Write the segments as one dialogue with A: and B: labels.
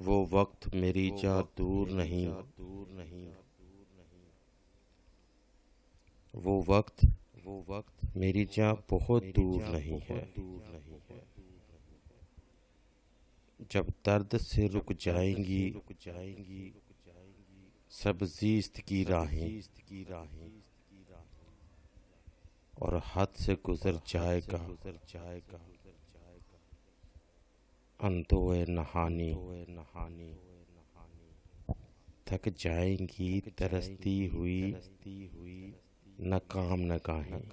A: وہ وقت میری جاں دور نہیں، وہ وقت میری جاں بہت دور نہیں ہے۔ جب درد سے رک جائیں گی سب زیست کی راہیں، اور حد سے گزر جائے گا اندوہ نہانی، تھک جائیں گی ترستی ہوئی ناکام نگاہیں،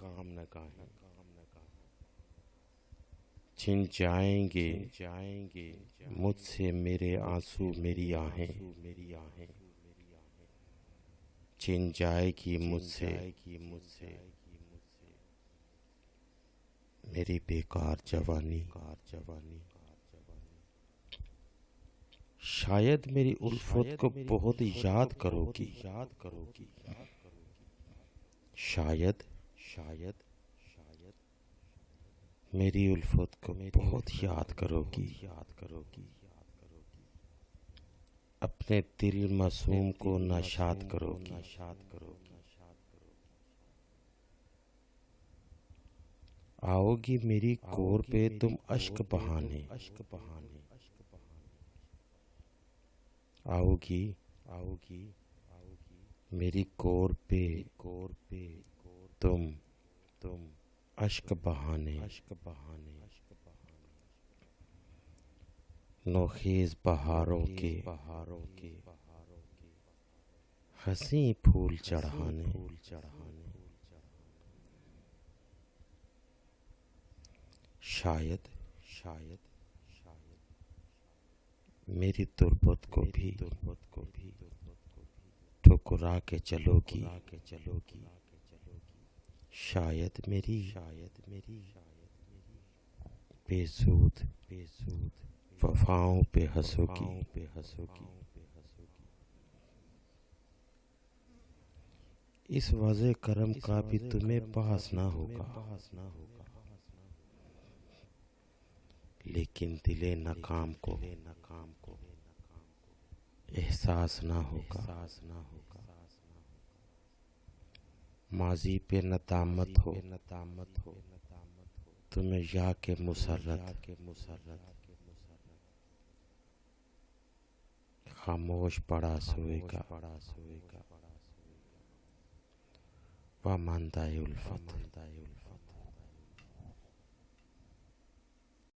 A: چھن جائیں گے مجھ سے میرے آنسو میری آہیں، چھن جائے گی مجھ سے میری بیکار جوانی۔ شاید میری الفت کو بہت یاد کرو گی، شاید میری الفت کو بہت یاد کرو گی، اپنے دل معصوم کو ناشاد کرو گی۔ آؤ گی میری کور پہ تم اشک بہانے، آؤ گی میری کور پہ تم اشک بہانے، نوخیز بہاروں کے حسین پھول چڑھانے۔ شاید میری تربت کو بھی ٹھکرا کے چلو گی، شاید میری بے سود وفاؤں پہ ہنسو گی۔ اس وضع کرم کا بھی تمہیں باس نہ ہوگا، لیکن دل ناکام کو احساس نہ ہوگا۔ ماضی پہ ندامت ہو تمہیں یا کہ مسرت، خاموش پڑا سوئے گا واماندہ الفت۔